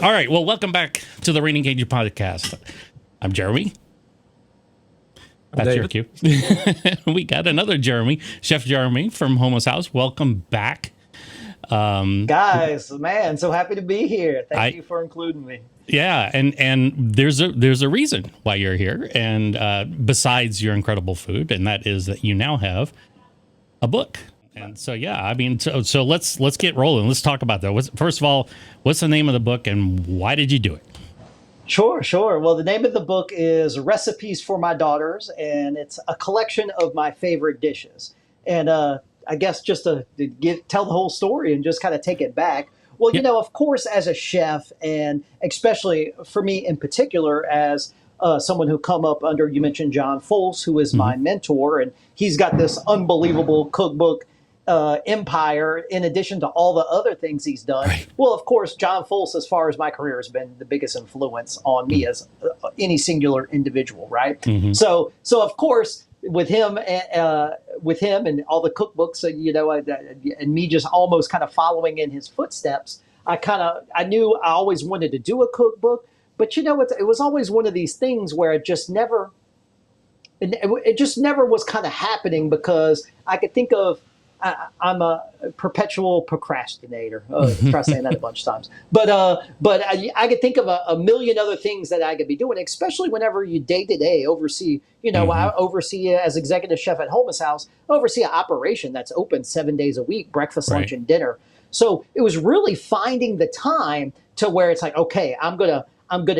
All right. Well, welcome back to the Rainy Cajun podcast. I'm Jeremy. That's your cue. We got another Jeremy, Chef Jeremy from Homo's House. Welcome back. Guys, man, so happy to be here. Thank you for including me. Yeah, and there's a reason why you're here, and besides your incredible food, and that is that you now have a book. And so, yeah, I mean, so let's get rolling. Let's talk about that. First of all, what's the name of the book and why did you do it? Sure. Well, the name of the book is Recipes for My Daughters, and it's a collection of my favorite dishes. And I guess just to tell the whole story and just kind of take it back. Well, you know, of course, as a chef, and especially for me in particular, as someone who come up under, you mentioned John Folse, who is my mentor, and he's got this unbelievable cookbook empire in addition to all the other things he's done. Right. Well, of course, John Folse, as far as my career, has been the biggest influence on me as any singular individual, right? Mm-hmm. So of course, with him and all the cookbooks, you know, and me just almost kind of following in his footsteps, I knew I always wanted to do a cookbook, but you know, it was always one of these things where it just never was kind of happening, because I could think of, I'm a perpetual procrastinator. Try saying that a bunch of times. But I could think of a million other things that I could be doing, especially whenever you day to day oversee. You know, I oversee as executive chef at Homo's House. Oversee an operation that's open 7 days a week, breakfast, lunch, and dinner. So it was really finding the time to where it's like, okay, I'm gonna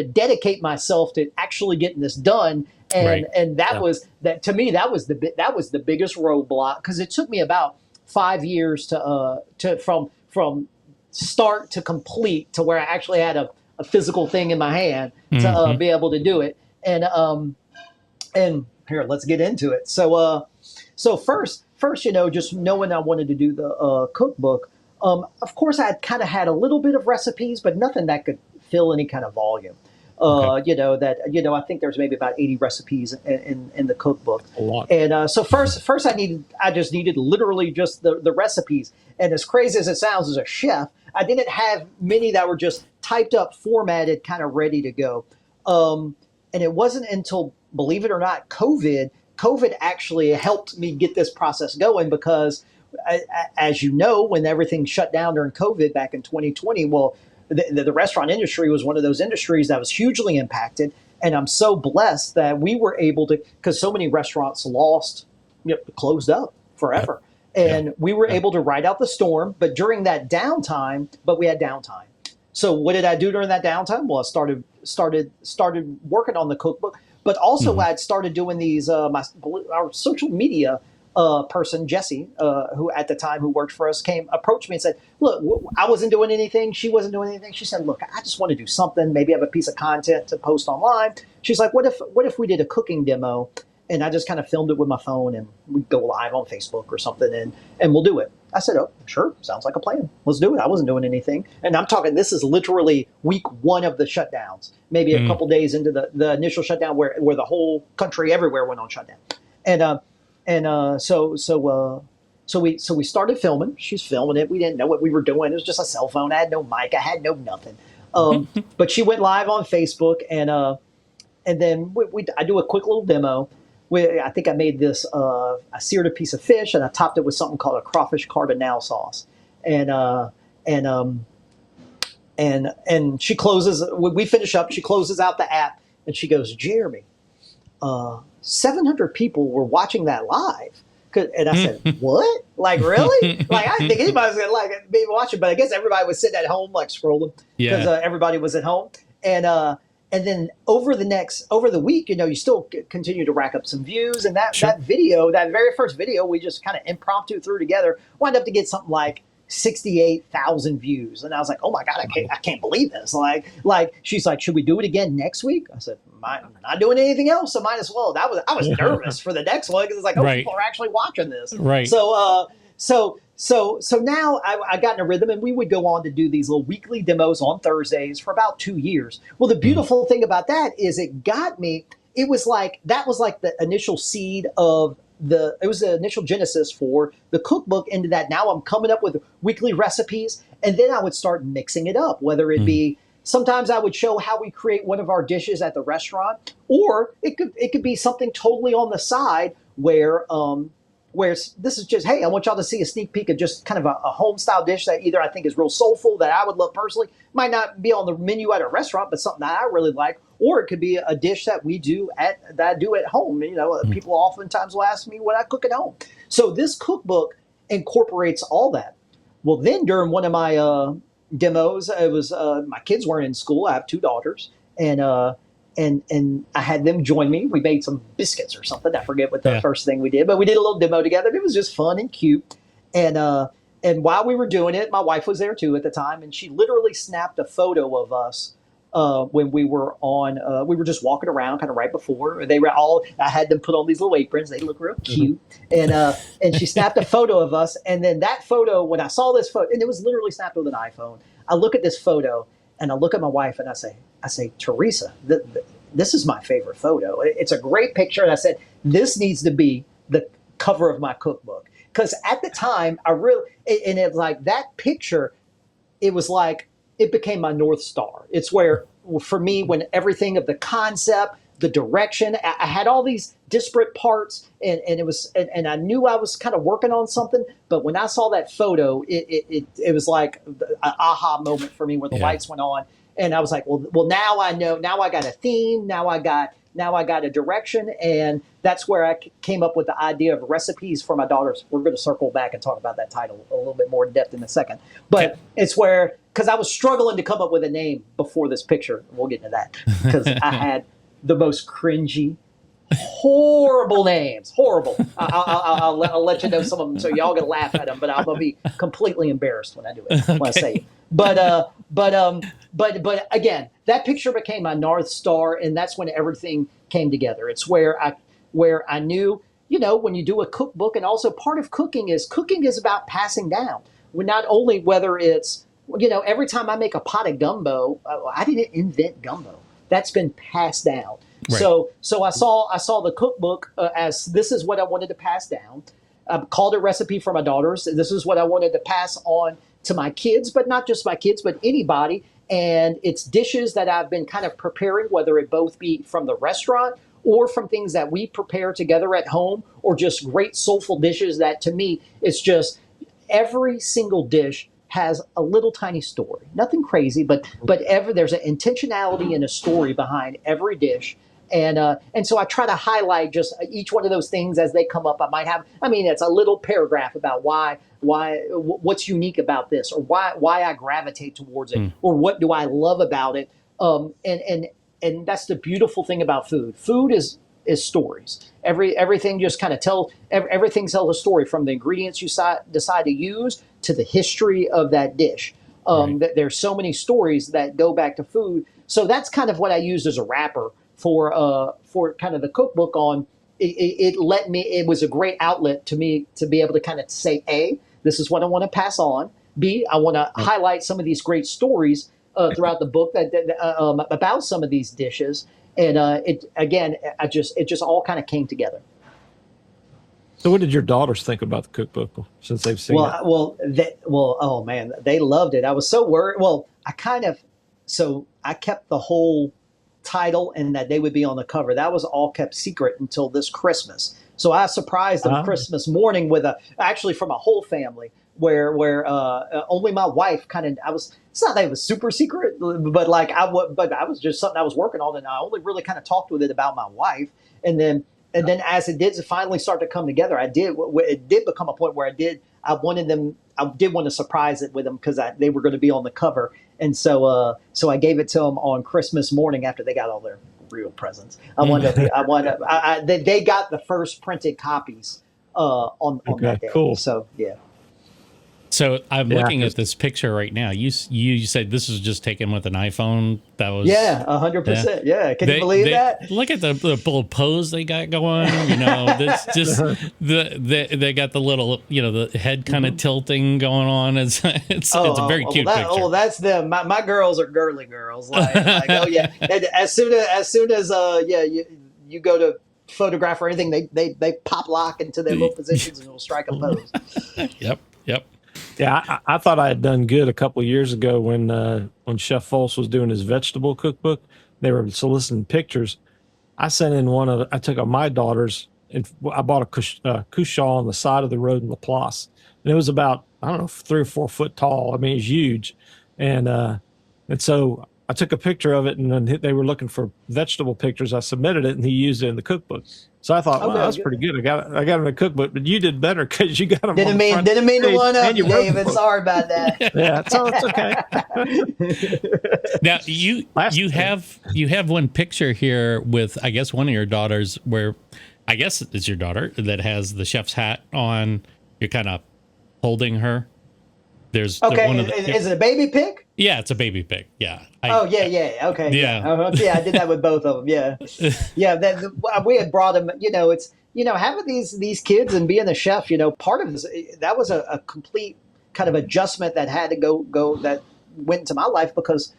dedicate myself to actually getting this done. And that was that to me. That was the biggest roadblock, because it took me about 5 years to from start to complete, to where I actually had a physical thing in my hand to be able to do it. And here, let's get into it. So first, you know, just knowing I wanted to do the cookbook. Of course, I kind of had a little bit of recipes, but nothing that could fill any kind of volume. You know, I think there's maybe about 80 recipes in the cookbook. A lot. And so first I just needed literally just the recipes. And as crazy as it sounds, as a chef, I didn't have many that were just typed up, formatted, kind of ready to go. And it wasn't until, believe it or not, COVID actually helped me get this process going, because as you know, when everything shut down during COVID back in 2020, well, the restaurant industry was one of those industries that was hugely impacted. And I'm so blessed that we were able to, because so many restaurants closed up forever. And we were able to ride out the storm. But during that downtime, we had downtime. So what did I do during that downtime? Well, I started working on the cookbook, but also I had started doing these, our social media person, Jesse, who at the time who worked for us, approached me and said, look, I wasn't doing anything. She wasn't doing anything. She said, look, I just want to do something, maybe have a piece of content to post online. She's like, what if we did a cooking demo? And I just kind of filmed it with my phone, and we'd go live on Facebook or something, and we'll do it. I said, oh, sure. Sounds like a plan. Let's do it. I wasn't doing anything. And I'm talking, this is literally week one of the shutdowns, maybe a couple days into the initial shutdown where the whole country everywhere went on shutdown. So we started filming. She's filming it. We didn't know what we were doing. It was just a cell phone. I had no mic. I had no nothing. But she went live on Facebook, and then I do a quick little demo. I think I made this. I seared a piece of fish, and I topped it with something called a crawfish carbonara sauce. And she closes. We finish up. She closes out the app, and she goes, Jeremy, 700 people were watching that live. And I said, what? Like, really? Like, I didn't think anybody was going to maybe watch it, but I guess everybody was sitting at home, like scrolling, because everybody was at home. And then over the week, you still continue to rack up some views. And that video, that very first video, we just kind of impromptu threw together, wound up to get something like 68,000 views. And I was like, oh my God, I can't believe this. Like she's like, should we do it again next week? I said, I'm not doing anything else, so might as well. I was nervous for the next one because it's like, oh, Right. people are actually watching this. Right. So now I got in a rhythm, and we would go on to do these little weekly demos on Thursdays for about 2 years. Well, the beautiful thing about that is it got me. It was like that was like the initial seed of it was the initial genesis for the cookbook. Into that, now I'm coming up with weekly recipes, and then I would start mixing it up, whether it be. Sometimes I would show how we create one of our dishes at the restaurant, or it could be something totally on the side where this is just, hey, I want y'all to see a sneak peek of just kind of a home style dish that either I think is real soulful that I would love personally, might not be on the menu at a restaurant, but something that I really like, or it could be a dish that I do at home. People oftentimes will ask me what I cook at home. So this cookbook incorporates all that. Well, then during one of my demos, it was my kids weren't in school. I have 2 daughters, and I had them join me. We made some biscuits or something. I forget what the first thing we did, but we did a little demo together. It was just fun and cute. And while we were doing it, my wife was there too at the time, and she literally snapped a photo of us when we were on. We were just walking around, kind of right before they were all. I had them put on these little aprons. They look real cute, and she snapped a photo of us. And then that photo, when I saw this photo, and it was literally snapped with an iPhone. I look at this photo, and I look at my wife, and I say, Teresa, this is my favorite photo. It's a great picture. And I said, this needs to be the cover of my cookbook. Because at the time, it was like that picture, it was like, it became my North Star. It's where, for me, when everything of the concept, the direction, I had all these disparate parts, and I knew I was kind of working on something. But when I saw that photo, it was like an aha moment for me where the lights went on. And I was like, well, now I know. Now I got a theme. Now I got a direction, and that's where I came up with the idea of recipes for my daughters. We're going to circle back and talk about that title a little bit more in depth in a second. But it's where, because I was struggling to come up with a name before this picture. We'll get into that, because I had the most cringy, horrible names. Horrible. I'll let you know some of them, so y'all gonna laugh at them, but I'm gonna be completely embarrassed when I do it. When I say it. But again, that picture became my North Star, and that's when everything came together. It's where I knew, when you do a cookbook, and also part of cooking is about passing down. Not only whether it's, every time I make a pot of gumbo, I didn't invent gumbo. That's been passed down. Right. So I saw the cookbook as this is what I wanted to pass down. I called it Recipe for My Daughters. This is what I wanted to pass on to my kids, but not just my kids, but anybody. And it's dishes that I've been kind of preparing, whether it both be from the restaurant or from things that we prepare together at home, or just great soulful dishes that, to me, it's just every single dish has a little tiny story. Nothing crazy, but there's an intentionality and a story behind every dish. And so I try to highlight just each one of those things as they come up. It's a little paragraph about what's unique about this, or why I gravitate towards it, or what do I love about it. And that's the beautiful thing about food. Food is stories. Everything just kind of everything tells a story, from the ingredients you decide to use to the history of that dish. Right. There's so many stories that go back to food. So that's kind of what I used as a wrapper for kind of the cookbook on. It was a great outlet to me to be able to kind of say, A, this is what I want to pass on. B, I want to highlight some of these great stories throughout the book about some of these dishes. And it just all kind of came together. So what did your daughters think about the cookbook since they've seen it? Oh man, they loved it. I was so worried. Well, I kept the whole title and that they would be on the cover. That was all kept secret until this Christmas. So I surprised them Christmas morning with actually from a whole family where only my wife it's not that it was super secret, but I was just something I was working on, and I only really kind of talked with it about my wife. And then as it did finally start to come together, it did become a point where I did want to surprise it with them, because they were going to be on the cover. And so I gave it to them on Christmas morning after they got all their real presents. They got the first printed copies on that day. Cool. So yeah. So I'm Yeah, looking 'cause- at this picture right now. You said this was just taken with an iPhone. That was 100%. Yeah, can you believe that? Look at the little pose they got going. That's just they got the little the head kind of tilting going on. It's a very cute picture. That's them. My girls are girly girls. Like oh yeah. And as soon as you go to photograph or anything, they pop lock into their little positions and will strike a pose. Yep. Yeah, I thought I had done good a couple of years ago when Chef Folse was doing his vegetable cookbook. They were soliciting pictures. I sent in I took my daughter's, and I bought a couchon on the side of the road in Laplace, and it was about, I don't know, 3 or 4 foot tall. I mean, it's huge, and so I took a picture of it, and then they were looking for vegetable pictures. I submitted it, and he used it in the cookbook. So I thought, that's pretty good. I got it in the cookbook, but you did better because you got them. Didn't mean to one up you, David. Sorry about that. Yeah, so it's okay. Now you have one picture here with, I guess, one of your daughters, where I guess it's your daughter that has the chef's hat on. You're kind of holding her. There's okay. Is it a baby pic? Yeah, it's a baby pic. Yeah. Okay. Yeah. Yeah, I did that with both of them. Yeah. Yeah. We had brought them. It's having these kids and being a chef. Part of this, that was a complete kind of adjustment that had to go that went into my life because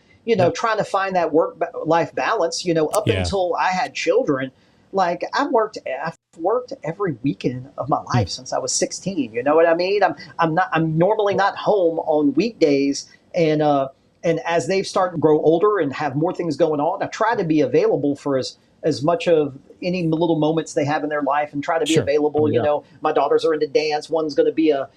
trying to find that work-life balance. Up until I had children, like I've worked every weekend of my life since I was 16. You know what I mean? I'm normally not home on weekdays, and as they've started to grow older and have more things going on, I try to be available for as much of any little moments they have in their life, and try to be available. Yeah. My daughters are into dance. One's going to be a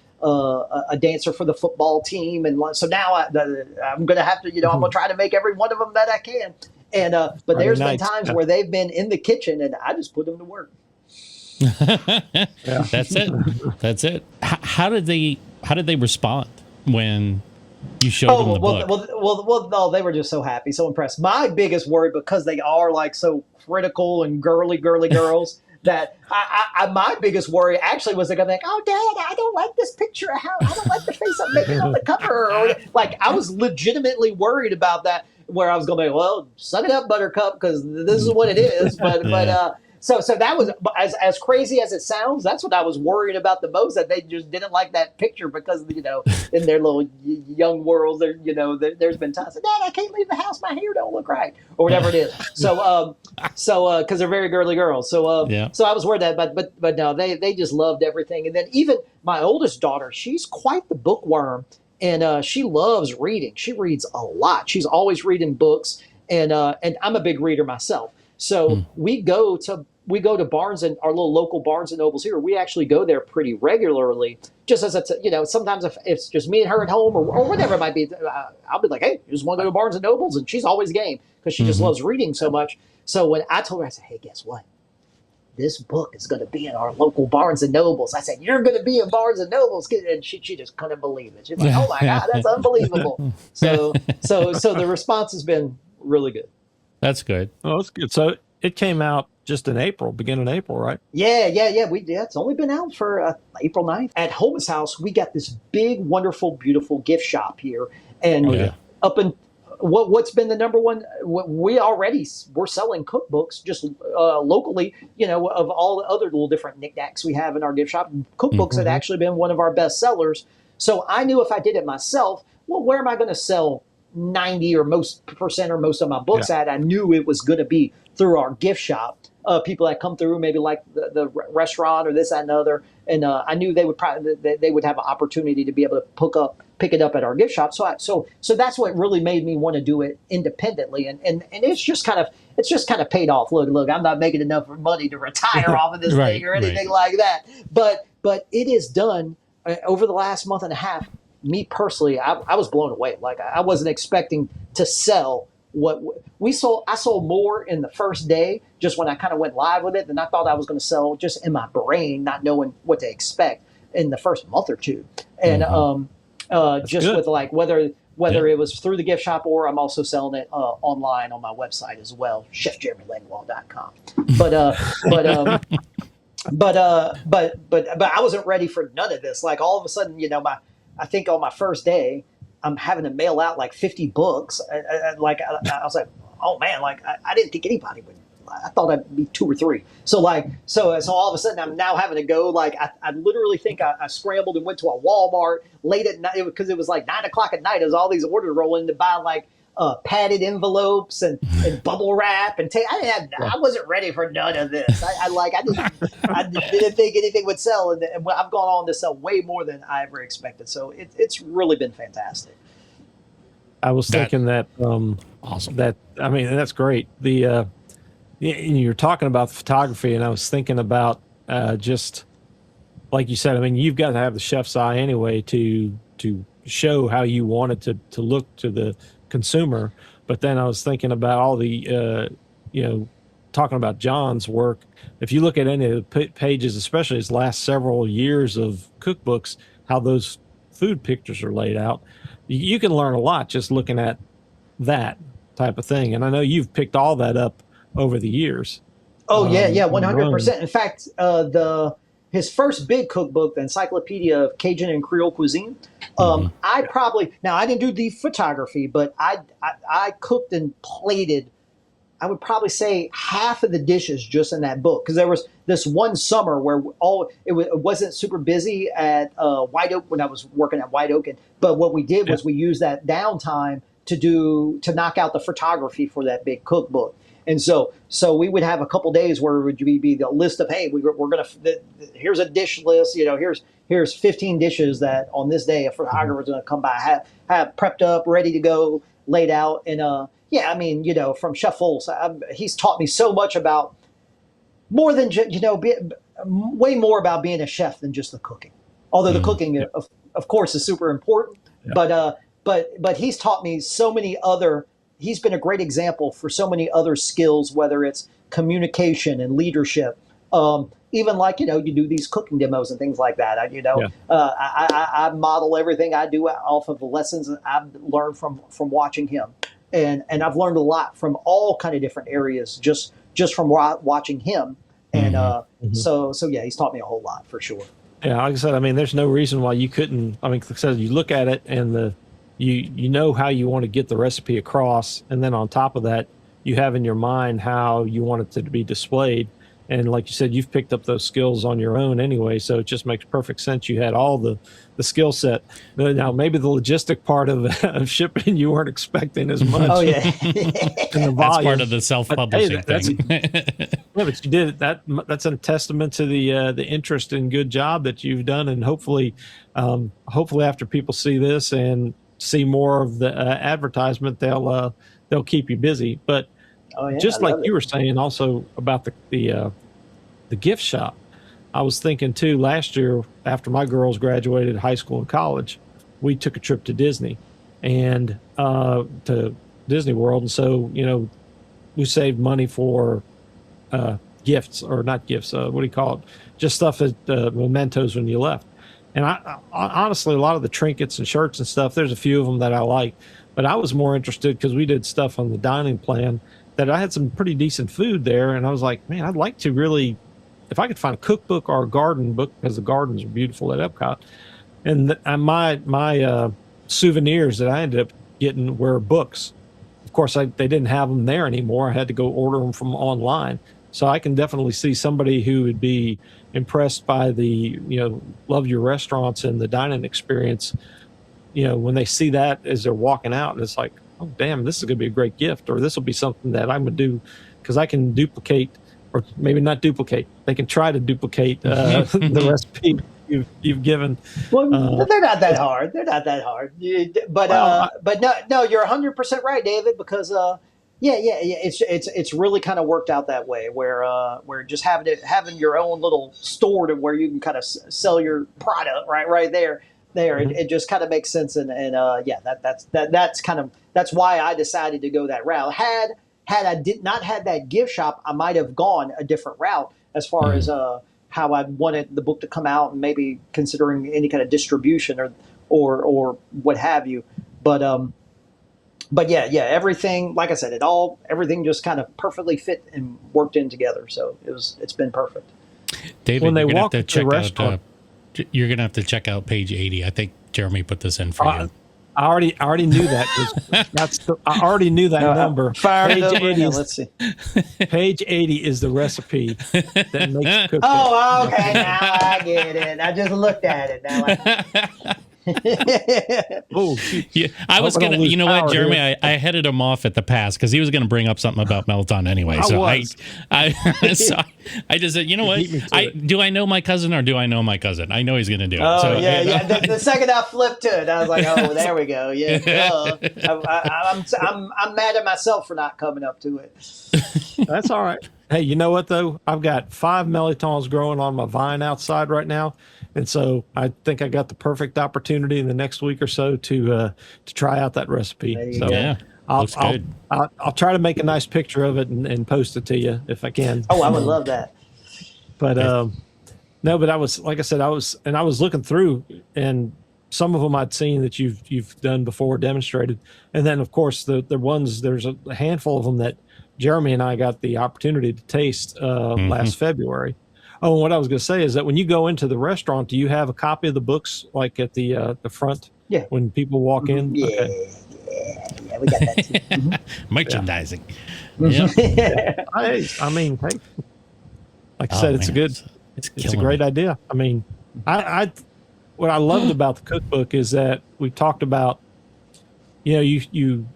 dancer for the football team, and so now I'm going to have to. I'm going to try to make every one of them that I can. And but there's been times where they've been in the kitchen, and I just put them to work. That's it. How did they respond when you showed them the book? Well, they were just so happy, so impressed. My biggest worry, because they are like so critical and girly girls, that my biggest worry actually was they're gonna be like, "Oh, Dad, I don't like this picture. I don't like the face I'm making on the cover." Or, like, I was legitimately worried about that, where I was gonna be, well, suck it up, Buttercup, because this is what it is. But so that was, as crazy as it sounds, that's what I was worried about the most, that they just didn't like that picture because, in their little young world, there's been times, Dad, I can't leave the house, my hair don't look right, or whatever it is. So because they're very girly girls. So I was worried that, but no, they just loved everything. And then even my oldest daughter, she's quite the bookworm, and she loves reading. She reads a lot. She's always reading books, and I'm a big reader myself. So we go to Barnes and our little local Barnes and Nobles here. We actually go there pretty regularly, just as sometimes if it's just me and her at home or whatever it might be, I'll be like, hey, you just want to go to Barnes and Nobles? And she's always game because she just loves reading so much. So when I told her, I said, hey, guess what? This book is going to be in our local Barnes and Nobles. I said, you're going to be in Barnes and Nobles. And she just couldn't believe it. She's like, oh my God, that's unbelievable. So the response has been really good. That's good. Oh, that's good. So it came out just in April, beginning of April, right? Yeah. It's only been out for April 9th. At Holmes House, we got this big, wonderful, beautiful gift shop here. And up in what's been the number one, we're selling cookbooks just locally, of all the other little different knickknacks we have in our gift shop. Cookbooks had actually been one of our best sellers. So I knew if I did it myself, well, where am I going to sell 90 or most of my books at? I knew it was going to be through our gift shop. People that come through, maybe like the restaurant or this, that, and other. And I knew they would have an opportunity to be able to pick it up at our gift shop. So that's what really made me want to do it independently. And it's just kind of paid off. Look, I'm not making enough money to retire off of this thing or anything like that. But it is done over the last month and a half. Me personally, I was blown away. Like, I wasn't expecting to sell what we sold. I sold more in the first day, just when I kind of went live with it, than I thought I was going to sell just in my brain, not knowing what to expect in the first month or two. And just good. With like whether it was through the gift shop, or I'm also selling it online on my website as well, chefjeremylangwell.com. But I wasn't ready for none of this. Like, all of a sudden, I think on my first day, I'm having to mail out like 50 books. I was like, oh man, like I didn't think anybody would. I thought I'd be 2 or 3. So all of a sudden I'm now having to go. Like I literally think I scrambled and went to a Walmart late at night because it was like 9 o'clock at night as all these orders rolling to buy like padded envelopes and bubble wrap and I wasn't ready for none of this. I didn't think anything would sell, and I've gone on to sell way more than I ever expected. So it's really been fantastic. I was thinking that awesome. That's great. You're talking about the photography, and I was thinking about just like you said. I mean, you've got to have the chef's eye anyway to show how you want it to look to the consumer. But then I was thinking about all the talking about John's work. If you look at any of the pages, especially his last several years of cookbooks, how those food pictures are laid out, you can learn a lot just looking at that type of thing. And I know you've picked all that up over the years. Oh yeah, 100%. In fact, his first big cookbook, the Encyclopedia of Cajun and Creole Cuisine, I didn't do the photography, but I cooked and plated, I would probably say half of the dishes just in that book, because there was this one summer where it wasn't super busy at White Oak when I was working at White Oak, but what we did was we used that downtime to knock out the photography for that big cookbook. And so we would have a couple days where it would be the list of, hey, we're gonna here's a dish list, here's 15 dishes that on this day a photographer's gonna come by, have prepped up, ready to go, laid out. And from Chef Foles, he's taught me so much about more than way more about being a chef than just the cooking. Although the cooking, of course, is super important, but he's taught me so many other. He's been a great example for so many other skills, whether it's communication and leadership. Even like, you do these cooking demos and things like that. I model everything I do off of the lessons that I've learned from watching him. And I've learned a lot from all kind of different areas just from watching him. And so he's taught me a whole lot for sure. Yeah, like I said, there's no reason why you couldn't. Like I said, you look at it and you know how you want to get the recipe across, and then on top of that, you have in your mind how you want it to be displayed. And like you said, you've picked up those skills on your own anyway, so it just makes perfect sense. You had all the skill set. Now, maybe the logistic part of shipping you weren't expecting as much. Oh, yeah. That's part of the self-publishing thing. But you did it. That's a testament to the interest and good job that you've done. And hopefully after people see this and see more of the advertisement, they'll keep you busy. But just like you were saying also about the gift shop, I was thinking too, last year after my girls graduated high school and college, we took a trip to Disney and to Disney World. And so, we saved money for gifts, or not gifts, what do you call it? Just stuff that mementos when you left. And I honestly, a lot of the trinkets and shirts and stuff, there's a few of them that I like, but I was more interested because we did stuff on the dining plan that I had some pretty decent food there. And I was like, man, I'd like to really, if I could find a cookbook or a garden book, because the gardens are beautiful at Epcot. And my souvenirs that I ended up getting were books. Of course, they didn't have them there anymore. I had to go order them from online. So I can definitely see somebody who would be impressed by the, love your restaurants and the dining experience, when they see that as they're walking out, and it's like, oh, damn, this is going to be a great gift, or this will be something that I'm going to do, because I can duplicate, or maybe not duplicate. They can try to duplicate the recipe you've given. Well, they're not that hard. They're not that hard. But no, you're 100% right, David, because it's really kind of worked out that way, where just having your own little store to where you can kind of sell your product right there. Mm-hmm. It just kind of makes sense, and that's why I decided to go that route. Had I did not had that gift shop, I might have gone a different route as far as how I wanted the book to come out, and maybe considering any kind of distribution or what have you. But everything, like I said, everything just kind of perfectly fit and worked in together. So it's been perfect. David, when they walk to the restaurant, you're going to have to check out page 80. I think Jeremy put this in for you. I already knew that. I already knew that number. Fire Page it over. 80 is, Let's see. page 80 is the recipe that makes the cookbook. Oh, okay. Now I get it. I just looked at it. Now Oh, shoot. Yeah, I was Hope I gonna, don't lose you know what, power Jeremy, here. I headed him off at the pass because he was gonna bring up something about Melton anyway. So I just said, you know what, Beat me to it. do I know my cousin or do I know my cousin? I know he's gonna do it. Oh, So, yeah. The second I flipped to it, I was like, oh, there we go. Yeah. I'm mad at myself for not coming up to it. That's all right. Hey, you know what though? I've got 5 Meltons growing on my vine outside right now, and so I think I got the perfect opportunity in the next week or so to try out that recipe. There you So go. Yeah, looks good. I'll try to make a nice picture of it and post it to you if I can. Oh, I would love that. But no, but I was, like I said, I was looking through, and some of them I'd seen that you've done before, demonstrated, and then of course the ones, there's a handful of them that Jeremy and I got the opportunity to taste last February. Oh, and what I was going to say is that when you go into the restaurant, do you have a copy of the books like at the front? Yeah. When people walk in. Yeah, Okay. yeah, we got that too. Mhm. Merchandising. Yeah. I mean, hey, like I Oh, said, it's man, a good. It's It's a killing great me. idea. I mean, I what I loved about the cookbook is that we talked about, you know, you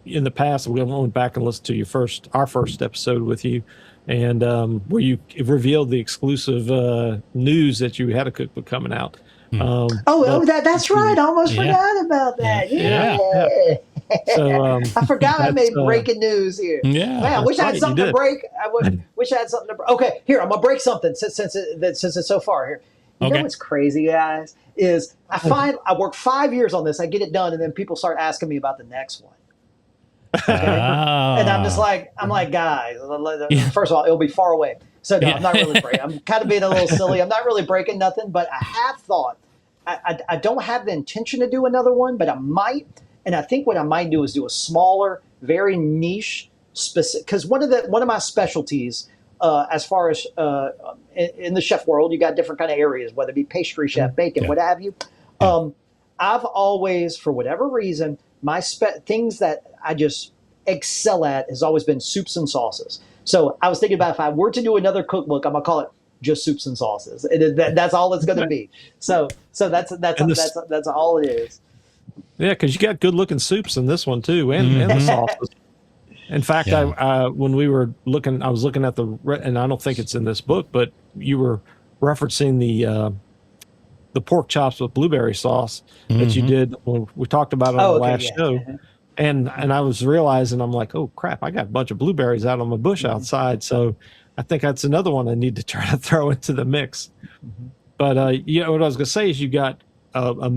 in the past, we went back and listened to our first episode with you, and where you revealed the exclusive news that you had a cookbook coming out. That's right. I almost Yeah. forgot about that. Yeah. Yeah. So I forgot I made that's, breaking news here. Yeah. Man, I wish I had right, something you to did. break. Wish I had something to break. Okay, here, I'm going to break something since it's so far here. You know Okay. what's crazy, guys, is I work 5 years on this. I get it done, and then people start asking me about the next one. And I'm just like, guys, first of all, it'll be far away. So no, I'm not really breaking. I'm kind of being a little silly. I'm not really breaking nothing, but I have thought, I don't have the intention to do another one, but I might. And I think what I might do is do a smaller, very niche, specific. Because one of my specialties, as far as in the chef world, you got different kind of areas, whether it be pastry chef, baking, what have you. I've always, for whatever reason, my things that I just excel at has always been soups and sauces. So I was thinking about if I were to do another cookbook, I'm gonna call it just soups and sauces. That's all it's going to be. So that's all it is. Yeah, because you got good looking soups in this one too, and the sauces. In fact, Yeah. when we were looking, I was looking at and I don't think it's in this book, but you were referencing the pork chops with blueberry sauce that you did when we talked about it on the last show. And I was realizing, I'm like, oh crap, I got a bunch of blueberries out on my bush outside. So I think that's another one I need to try to throw into the mix. But what I was going to say is you got a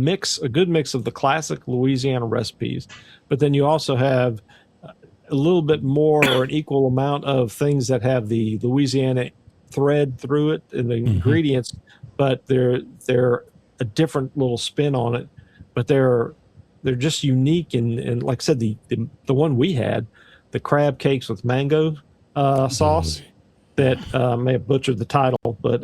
good mix of the classic Louisiana recipes, but then you also have a little bit more or an equal amount of things that have the Louisiana thread through it and the ingredients, but they're a different little spin on it. But they're just unique, and like I said, the one we had, the crab cakes with mango sauce, that may have butchered the title, but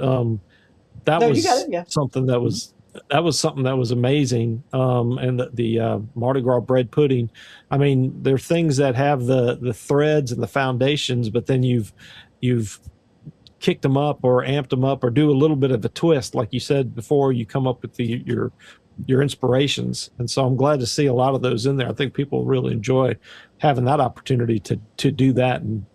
that was something that was amazing. And the Mardi Gras bread pudding. I mean, there are things that have the threads and the foundations, but then you've kicked them up or amped them up or do a little bit of a twist, like you said before. You come up with your inspirations, and so I'm glad to see a lot of those in there. I think people really enjoy having that opportunity to do that, and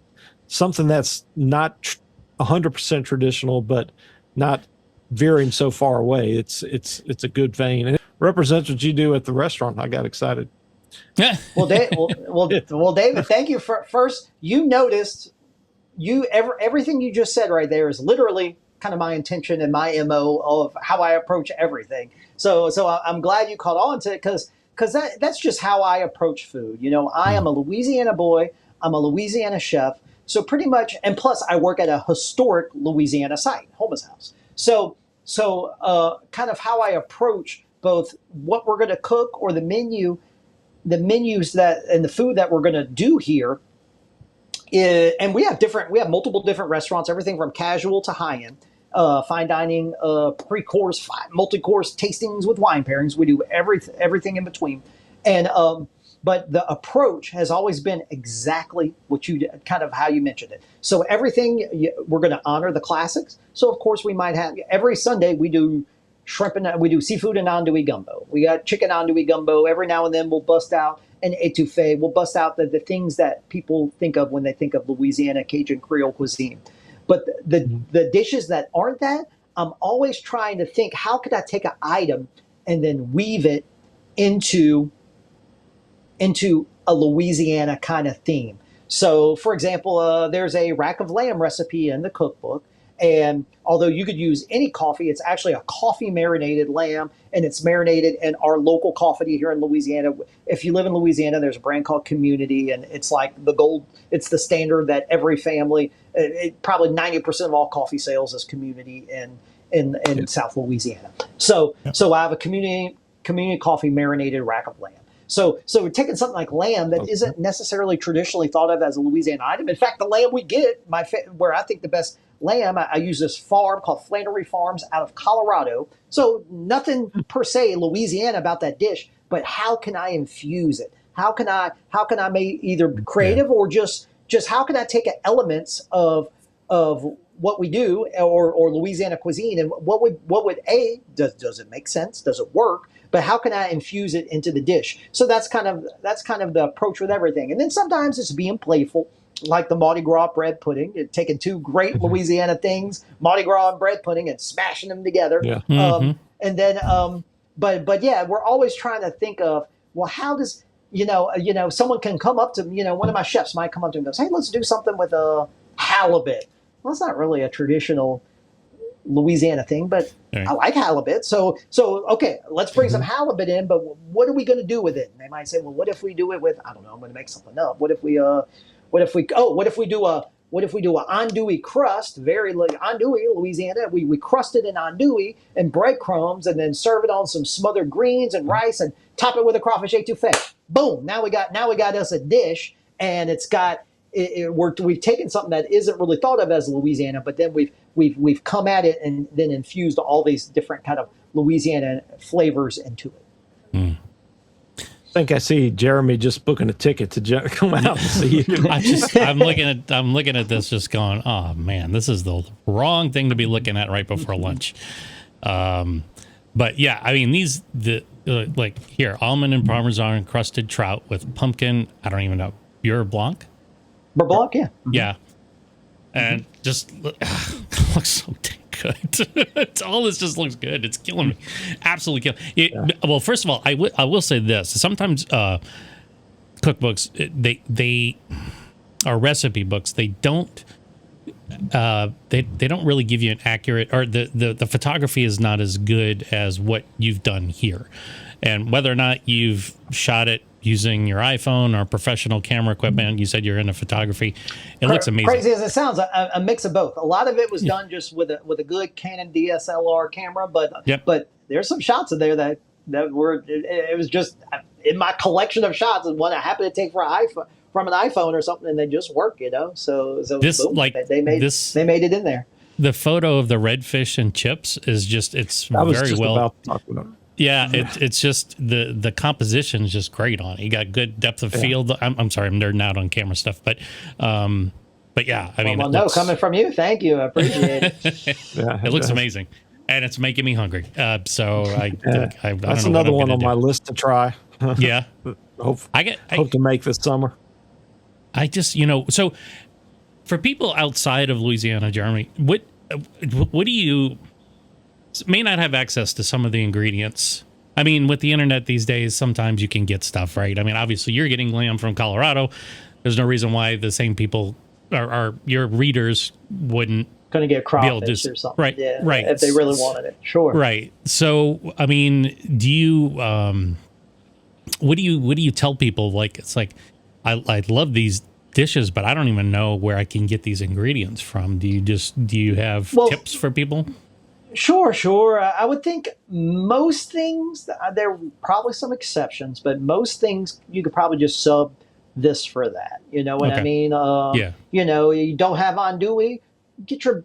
something that's not 100% traditional, but not veering so far away. It's a good vein, and it represents what you do at the restaurant. I got excited. Well, David, thank you for first. You noticed everything you just said right there is literally kind of my intention and my MO of how I approach everything. So I'm glad you caught on to it, because that's just how I approach food. You know, I am a Louisiana boy. I'm a Louisiana chef. So pretty much, and plus I work at a historic Louisiana site, Homa's House. So kind of how I approach both what we're going to cook or the menus and the food that we're going to do here. And we have multiple different restaurants, everything from casual to high end. fine dining, pre-course, multi-course tastings with wine pairings. We do everything in between, and but the approach has always been exactly what you kind of how you mentioned it. So everything we're going to honor the classics. So of course we might have every Sunday we do shrimp and we do seafood and andouille gumbo. We got chicken andouille gumbo. Every now and then we'll bust out an etouffee. We'll bust out the things that people think of when they think of Louisiana Cajun Creole cuisine. But the dishes that aren't that, I'm always trying to think, how could I take an item and then weave it into a Louisiana kind of theme. So, for example, there's a rack of lamb recipe in the cookbook. And although you could use any coffee, it's actually a coffee marinated lamb, and it's marinated in our local coffee here in Louisiana. If you live in Louisiana, there's a brand called Community, and it's like it's the standard that every family, probably 90% of all coffee sales is Community in South Louisiana. So I have a community coffee marinated rack of lamb. So we're taking something like lamb that isn't necessarily traditionally thought of as a Louisiana item. In fact, the lamb we get, where I think the best lamb, I use this farm called Flannery Farms out of Colorado. So nothing per se Louisiana about that dish, but how can I infuse it? How can I make either creative or just how can I take elements of what we do or Louisiana cuisine, and what would does it make sense? Does it work? But how can I infuse it into the dish? So that's kind of the approach with everything. And then sometimes it's being playful, like the Mardi Gras bread pudding, taking two great Louisiana things, Mardi Gras and bread pudding, and smashing them together. Yeah. And then, but yeah, we're always trying to think of, well, how does someone can come up to one of my chefs might come up to me and goes, hey, let's do something with a halibut. Well, it's not really a traditional Louisiana thing, but Right. I like halibut. So okay, let's bring some halibut in, but what are we going to do with it? And they might say, well, what if we do it with, I don't know, I'm going to make something up. What if we do a andouille crust, very andouille, Louisiana. We crust it in andouille and breadcrumbs, and then serve it on some smothered greens and rice, and top it with a crawfish etouffee. Boom! Now we got us a dish, and it's got. We've taken something that isn't really thought of as Louisiana, but then we've come at it and then infused all these different kind of Louisiana flavors into it. I think I see Jeremy just booking a ticket to come out and see you. I'm looking at this, just going, oh man, this is the wrong thing to be looking at right before lunch. But yeah, I mean like here, almond and Parmesan crusted trout with pumpkin. I don't even know, Beurre Blanc. Beurre Blanc, yeah. Yeah. And just looks so dang good. All this just looks good. It's killing me. Absolutely killing me. Well, first of all, I will say this. Sometimes cookbooks, they are recipe books. They don't really give you an accurate, or the photography is not as good as what you've done here. And whether or not you've shot it using your iPhone or professional camera equipment, you said you're into photography. It looks amazing. Crazy as it sounds, a mix of both. A lot of it was done just with a good Canon DSLR camera, but there's some shots in there that were it was just in my collection of shots, and one I happened to take from an iPhone or something, and they just work, So this boom, they made it in there. The photo of the redfish and chips is just very well. About to talk about it. Yeah, it's just the composition is just great on it. You got good depth of field. I'm sorry, I'm nerding out on camera stuff, but yeah, I mean, coming from you, thank you, I appreciate it. It looks amazing, and it's making me hungry. So I that's another one on my list to try. Yeah, hope to make this summer. I just so for people outside of Louisiana, Jeremy, what do you? May not have access to some of the ingredients. I mean, with the internet these days, sometimes you can get stuff, right? I mean, obviously you're getting lamb from Colorado. There's no reason why the same people or your readers wouldn't going to get crawfish or something. Right. Yeah, right. If they really wanted it. Sure. Right. So, I mean, do you, what do you tell people? Like, it's like, I love these dishes, but I don't even know where I can get these ingredients from. Do you have tips for people? Sure. I would think most things, there are probably some exceptions, but most things you could probably just sub this for that. You know what I mean? You don't have andouille, get your,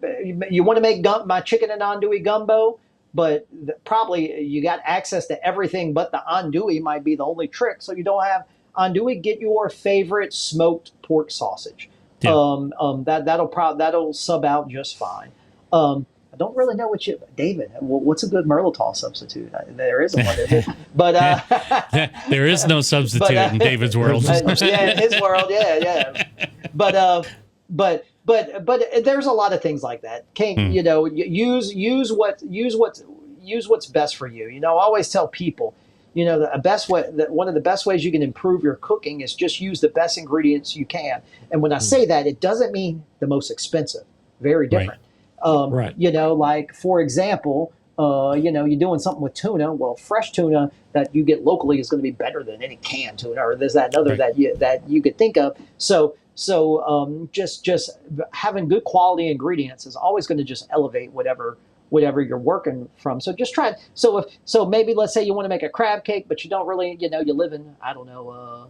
you want to make my chicken and andouille gumbo, but probably you got access to everything but the andouille might be the only trick. So you don't have andouille, get your favorite smoked pork sausage. Yeah. That'll sub out just fine. I don't really know David, what's a good Merlotol substitute? There isn't one, is there? But there is no substitute in David's world. Yeah, in his world, yeah. But there's a lot of things like that. You know, use what's best for you. You know, I always tell people, you know, one of the best ways you can improve your cooking is just use the best ingredients you can. And when I say that, it doesn't mean the most expensive. Very different. Right. You know, like for example, you know, you're doing something with tuna. Well, fresh tuna that you get locally is going to be better than any canned tuna, or there's that other that you could think of. So just having good quality ingredients is always going to just elevate whatever you're working from. So just try. So maybe let's say you want to make a crab cake, but you don't really, you know, you live in, I don't know,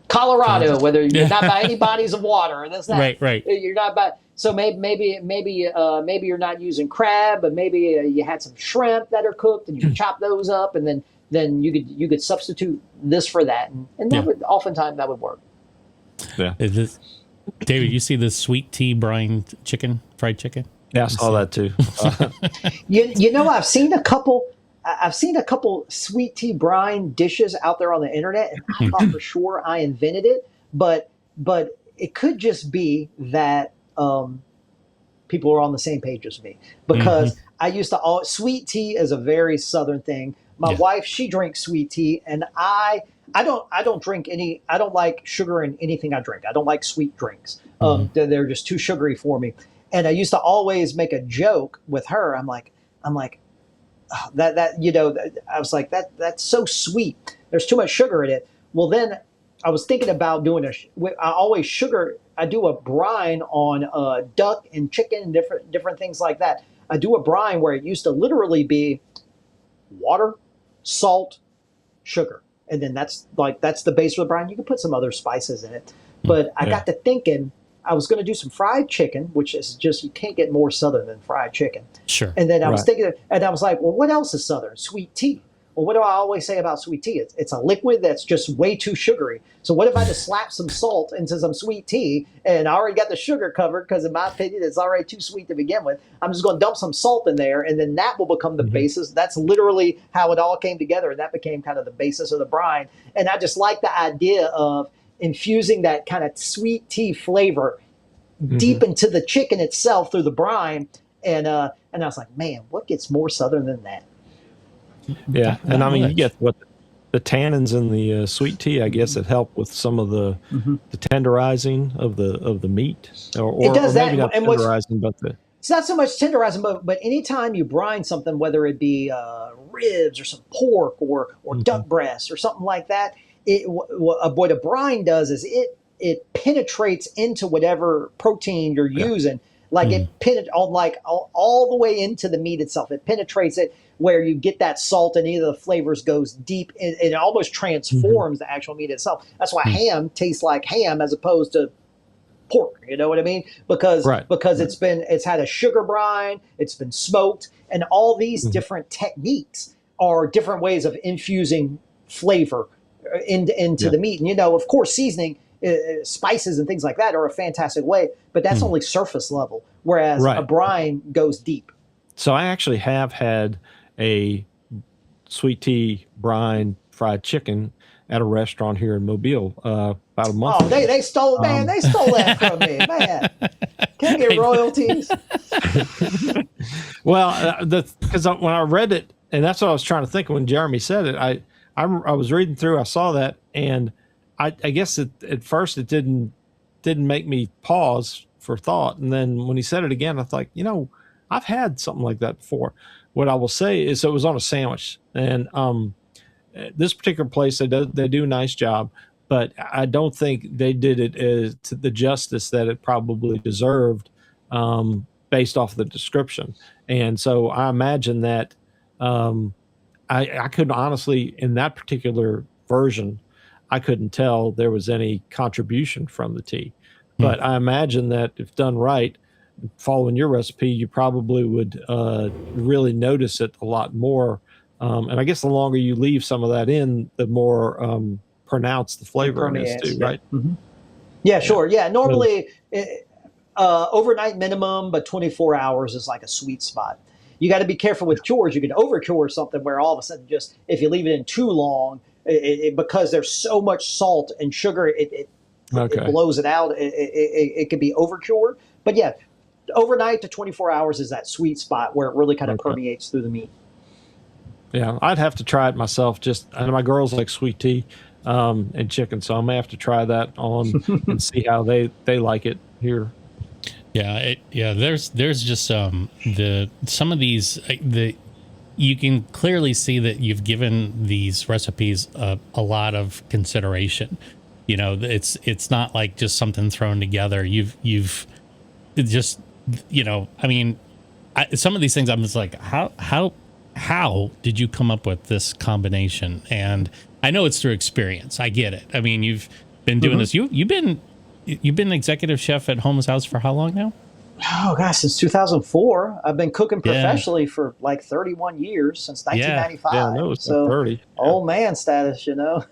Colorado, whether you're not by any bodies of water, or that's not right. You're not by. So maybe you're not using crab, but maybe you had some shrimp that are cooked, and you can chop those up, and then you could substitute this for that, and that would oftentimes that would work. Yeah. David, you see this sweet tea brine chicken, fried chicken? Yeah, I saw that too. You know, I've seen a couple sweet tea brine dishes out there on the internet, and I thought for sure I invented it, but it could just be that people are on the same page as me, because I used to sweet tea is a very Southern thing. My wife, she drinks sweet tea, and I don't drink any. I don't like sugar in anything I drink. I don't like sweet drinks. They're just too sugary for me. And I used to always make a joke with her. I'm like, oh, that you know, I was like, that's so sweet. There's too much sugar in it. Well, then I was thinking about doing I do a brine on duck and chicken and different things like that. I do a brine where it used to literally be water, salt, sugar. And then that's the base of the brine. You can put some other spices in it. But I got to thinking I was going to do some fried chicken, which is just, you can't get more Southern than fried chicken. Sure. And then I was thinking, and I was like, well, what else is Southern? Sweet tea. Well, what do I always say about sweet tea? It's a liquid that's just way too sugary. So what if I just slap some salt into some sweet tea, and I already got the sugar covered, because in my opinion, it's already too sweet to begin with. I'm just going to dump some salt in there, and then that will become the basis. That's literally how it all came together, and that became kind of the basis of the brine. And I just like the idea of infusing that kind of sweet tea flavor deep into the chicken itself through the brine. And I was like, man, what gets more Southern than that? Yeah, and I mean, you get what the tannins in the sweet tea, I guess, that help with some of the tenderizing of the meat, or it does maybe that. not tenderizing, but it's not so much tenderizing, but anytime you brine something, whether it be ribs or some pork or duck breast or something like that, what a brine does is it penetrates into whatever protein you're using. Like it all the way into the meat itself. It penetrates it, where you get that salt, and either the flavors goes deep, and it almost transforms the actual meat itself. That's why ham tastes like ham as opposed to pork. You know what I mean? Because it's had a sugar brine, it's been smoked, and all these different techniques are different ways of infusing flavor into the meat. And you know, of course, seasoning. Spices and things like that are a fantastic way, but that's only surface level, whereas a brine goes deep. So I actually have had a sweet tea brine fried chicken at a restaurant here in Mobile about a month ago. They stole that from me, man. Can I get royalties? Well, because when I read it, and that's what I was trying to think when Jeremy said it, I was reading through, I saw that, and I guess at first it didn't make me pause for thought. And then when he said it again, I thought, you know, I've had something like that before. What I will say is it was on a sandwich. And this particular place, they do a nice job, but I don't think they did it to the justice that it probably deserved based off the description. And so I imagine that I couldn't honestly, in that particular version, I couldn't tell there was any contribution from the tea. But I imagine that if done right, following your recipe, you probably would really notice it a lot more. And I guess the longer you leave some of that in, the more pronounced the It flavor is permeates. too, Yeah. right? Yeah, Yeah. sure. Yeah, So, normally overnight minimum, but 24 hours is like a sweet spot. You got to be careful with cures. You can over cure something where all of a sudden, just if you leave it in too long, because there's so much salt and sugar, it okay. blows it out. It could be over cured. But yeah, overnight to 24 hours is that sweet spot where it really kind of Okay. permeates through the meat. Yeah, I'd have to try it myself. Just I know my girls like sweet tea and chicken, so I may have to try that on and see how they like it here. Yeah, there's just some of these you can clearly see that you've given these recipes a lot of consideration. You know, it's not like just something thrown together. You've just, you know, I mean, some of these things I'm just like, how did you come up with this combination? And I know it's through experience. I get it. I mean, you've been doing this. You've been executive chef at Home's House for how long now? Oh gosh, since 2004, I've been cooking Yeah. professionally for like 31 years, since Yeah. 1995. Yeah, no, it's So 30. old man status, you know.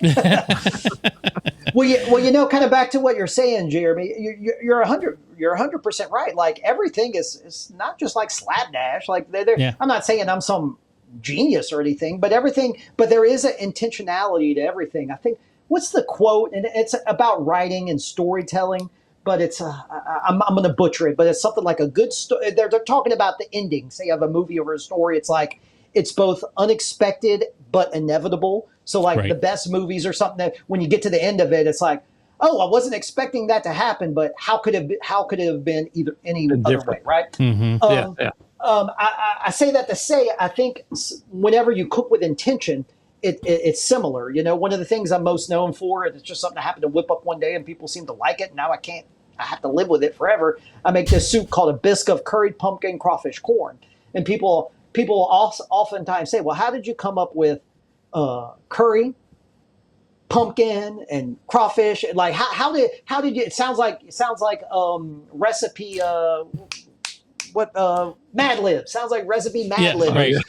Well, kind of back to what you're saying, Jeremy. You're 100% right. Like everything is not just like slapdash. Like Yeah. I'm not saying I'm some genius or anything, but there is an intentionality to everything. I think, what's the quote? And it's about writing and storytelling, but I'm going to butcher it, but it's something like a good story. They're talking about the ending, say, of a movie or a story. It's like, it's both unexpected but inevitable. So like Right. the best movies or something, that when you get to the end of it, it's like, oh, I wasn't expecting that to happen, but how could it have been either any Been other different. way, right? Mm-hmm. Yeah. I say that to say, I think whenever you cook with intention, it's similar. You know, one of the things I'm most known for, and it's just something I happened to whip up one day and people seem to like it. And now I have to live with it forever. I make this soup called a bisque of curried pumpkin crawfish corn. And people also oftentimes say, well, how did you come up with curry, pumpkin, and crawfish? Like how did you? It sounds like recipe. Mad Lib sounds like recipe Mad Yeah, Lib. right. You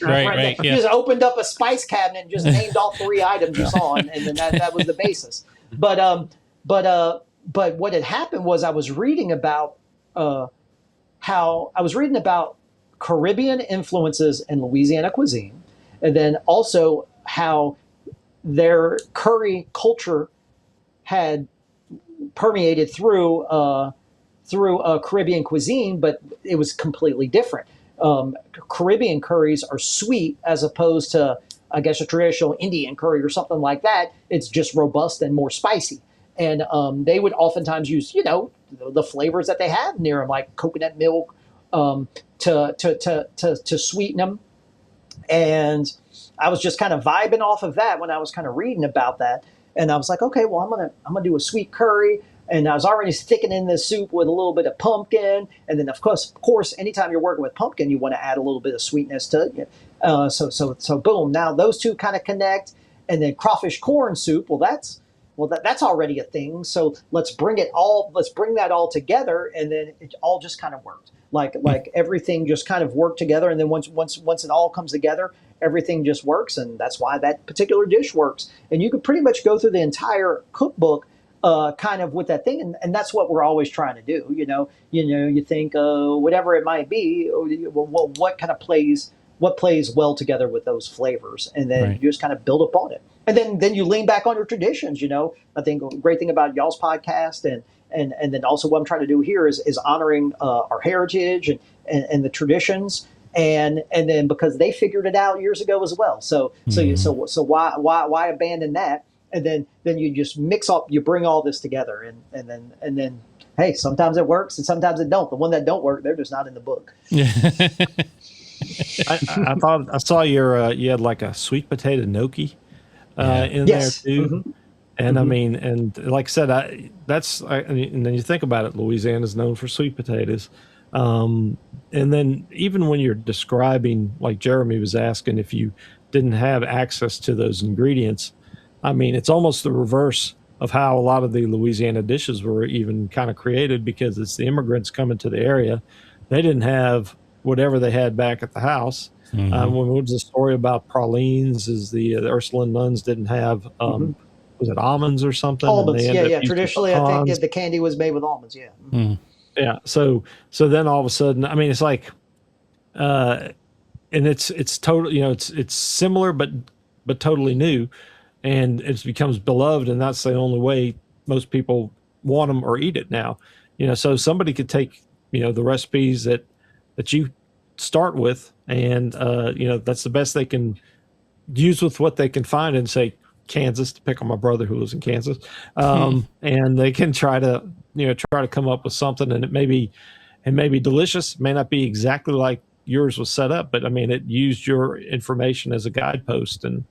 Yeah. just opened up a spice cabinet and just named all three items you saw, and then that was the basis. But what had happened was I was reading about Caribbean influences in Louisiana cuisine, and then also how their curry culture had permeated through Caribbean cuisine, but it was completely different. Caribbean curries are sweet as opposed to, I guess, a traditional Indian curry or something like that. It's just robust and more spicy. And they would oftentimes use, the flavors that they have near them, like coconut milk, to sweeten them. And I was just kind of vibing off of that when I was kind of reading about that. And I was like, okay, well, I'm gonna do a sweet curry. And I was already sticking in this soup with a little bit of pumpkin. And then, of course, anytime you're working with pumpkin, you want to add a little bit of sweetness to it. So boom. Now those two kind of connect. And then crawfish corn soup. That's already a thing. So let's bring that all together. And then it all just kind of worked. Like everything just kind of worked together. And then once it all comes together, everything just works. And that's why that particular dish works. And you could pretty much go through the entire cookbook kind of with that thing, and that's what we're always trying to do. You think whatever it might be, well, what plays well together with those flavors, and then Right. you just kind of build upon it, and then you lean back on your traditions. I think a great thing about y'all's podcast, and then also what I'm trying to do here is honoring our heritage and the traditions. And then because they figured it out years ago as well, so why abandon that? And then you just you bring all this together, and then hey, sometimes it works and sometimes it don't. The one that don't work, they're just not in the book. I thought I saw you had like a sweet potato gnocchi in Yes. there too. Mhm. And I mean, and like I said, and then you think about it, Louisiana is known for sweet potatoes. And then even when you're describing, like Jeremy was asking, if you didn't have access to those ingredients, I mean, it's almost the reverse of how a lot of the Louisiana dishes were even kind of created, because it's the immigrants coming to the area. They didn't have whatever they had back at the house. When was the story about pralines? Is the Ursuline nuns didn't have was it almonds or something? Almonds, and they yeah, ended yeah. up using Traditionally, I think pecans. the candy was made with almonds. Yeah. Yeah. So then all of a sudden, I mean, it's like, and it's total, it's similar, but totally new, and it becomes beloved, and that's the only way most people want them or eat it now. So somebody could take, the recipes that you start with, and that's the best they can use with what they can find, and say Kansas, to pick on my brother who lives in Kansas, and they can try to come up with something, and it may be delicious, may not be exactly like yours was set up, but I mean, it used your information as a guidepost, and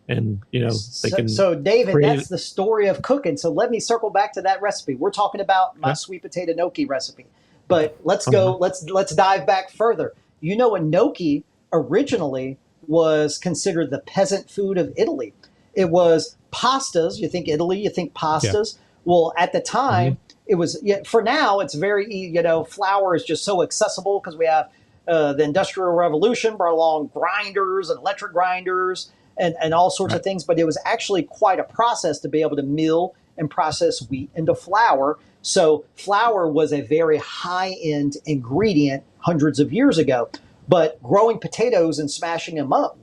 they can. So David, that's it. the story of cooking. So let me circle back to that recipe. We're talking about my sweet potato gnocchi recipe, but let's go. Let's dive back further. A gnocchi originally was considered the peasant food of Italy. It was pastas. You think Italy, you think pastas. Yeah. Well, at the time, it was. For now, it's very. Flour is just so accessible because we have the Industrial Revolution brought along grinders and electric grinders and all sorts of things. But it was actually quite a process to be able to mill and process wheat into flour. So flour was a very high-end ingredient hundreds of years ago. But growing potatoes and smashing them up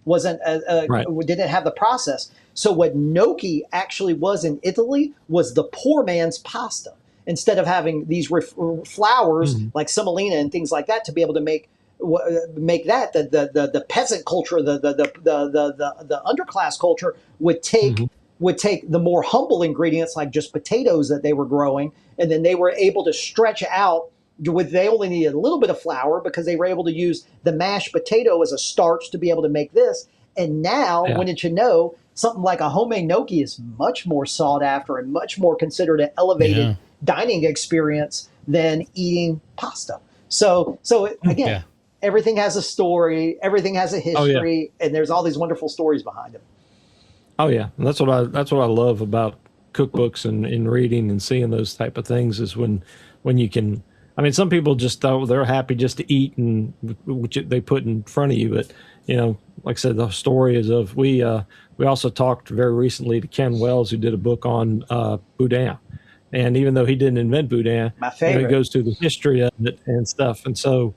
didn't have the process. So what gnocchi actually was in Italy was the poor man's pasta. Instead of having these flours like semolina and things like that to be able to make that, the peasant culture, the underclass culture would take the more humble ingredients like just potatoes that they were growing, and then they were able to stretch out. They only needed a little bit of flour because they were able to use the mashed potato as a starch to be able to make this. And now, wouldn't you know, something like a homemade gnocchi is much more sought after and much more considered an elevated dining experience than eating pasta. So again, everything has a story, everything has a history, and there's all these wonderful stories behind them. Oh yeah, and that's what I love about cookbooks and reading and seeing those type of things, is when you can. I mean, some people just they're happy just to eat and which they put in front of you, but like I said, the story is of we also talked very recently to Ken Wells, who did a book on boudin, and even though he didn't invent boudin, my favorite, he goes through the history of it and stuff, and so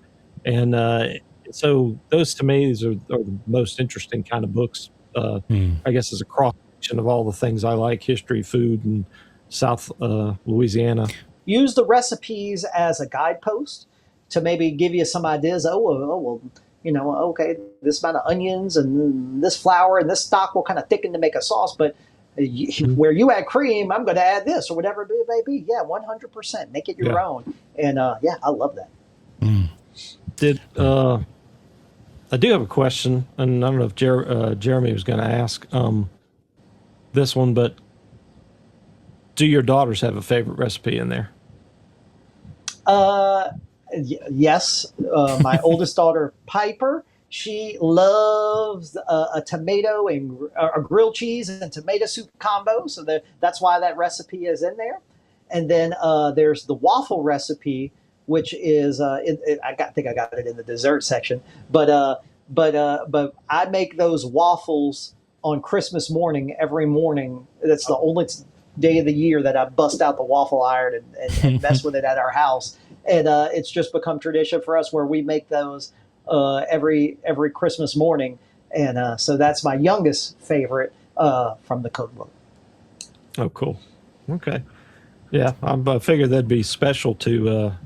those to me are the most interesting kind of books. I guess as a cross section of all the things I like: history, food, and South Louisiana. Use the recipes as a guidepost to maybe give you some ideas. Okay, this amount of onions and this flour and this stock will kind of thicken to make a sauce. But where you add cream, I'm going to add this or whatever it may be. Yeah, 100%. Make it your own. And I love that. I do have a question, and I don't know if Jeremy was going to ask this one, but do your daughters have a favorite recipe in there? Yes. My oldest daughter, Piper, she loves a tomato and a grilled cheese and tomato soup combo. So that's why that recipe is in there. And then there's the waffle recipe, which is I think I got it in the dessert section. But I make those waffles on Christmas morning every morning. That's the only day of the year that I bust out the waffle iron and mess with it at our house. And it's just become tradition for us where we make those every Christmas morning. And so that's my youngest favorite from the cookbook. Oh, cool. Okay. Yeah, I figured that'd be special to